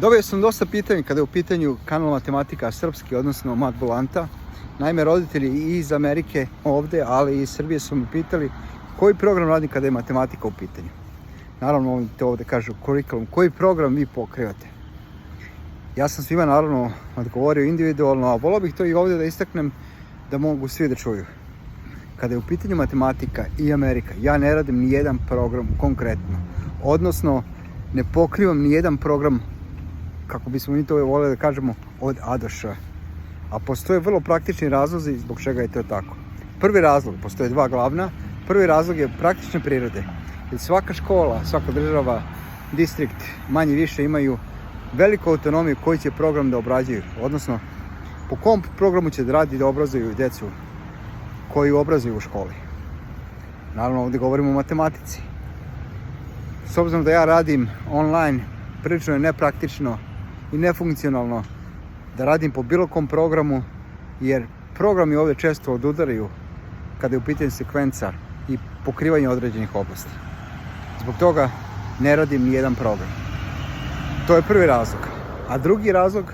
Dobio sam dosta pitanja kada je u pitanju kanal Matematika Srpski, odnosno Matbulanta. Naime, roditelji i iz Amerike ovde, ali i iz Srbije su me pitali koji program radi kada je matematika u pitanju. Naravno, oni te ovde kažu kurikulum, koji program vi pokrivate. Ja sam svima naravno odgovorio individualno, a volio bih to i ovde da istaknem da mogu svi da čuju. Kada je u pitanju matematika i Amerika, ja ne radim ni jedan program konkretno. Odnosno, ne pokrivam ni jedan program, kako bismo mi to voleli da kažemo, od A do Š. A postoje vrlo praktični razlozi zbog čega je to tako. Prvi razlog, postoje dva glavna. Prvi razlog je praktične prirode. Jer svaka škola, svaka država, distrikt, manje više imaju veliku autonomiju koji će program da obrađuju. Odnosno, po kom programu će da radi da obrazuju djecu koju obrazuju u školi. Naravno, ovdje govorimo o matematici. S obzirom da ja radim online, prilično je nepraktično i nefunkcionalno da radim po bilo kom programu, jer programi ovdje često odudaraju kada je u pitanju sekvenca i pokrivanje određenih oblasti. Zbog toga ne radim ni jedan program. To je prvi razlog. A drugi razlog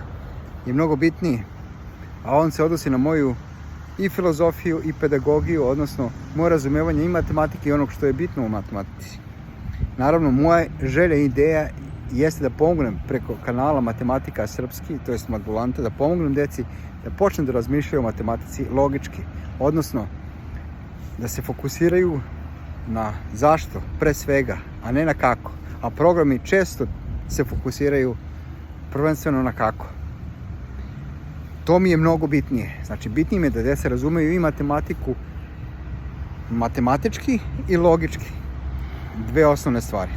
je mnogo bitniji, a on se odnosi na moju i filozofiju i pedagogiju, odnosno moje razumevanje i matematike i onog što je bitno u matematici. Naravno, moja želja i ideja jeste da pomognem preko kanala Matematika Srpski, to jest Matbulanta, da pomognem deci da počne da razmišljaju o matematici logički, odnosno da se fokusiraju na zašto, pre svega, a ne na kako. A programi često se fokusiraju prvenstveno na kako. To mi je mnogo bitnije. Znači, bitnije mi je da djeca razumeju i matematiku matematički i logički. Dve osnovne stvari.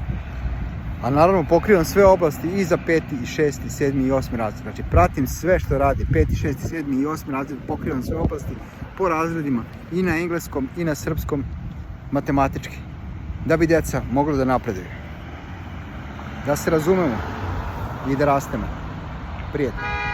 A naravno pokrivam sve oblasti i za 5., 6., 7. i 8. razred. Znači, pratim sve što radi 5., 6., 7. i 8. razred, pokrivam sve oblasti po razredima i na engleskom i na srpskom matematički. Da bi djeca mogla da napreduju. Da se razumemo i da rastemo. Prijetno.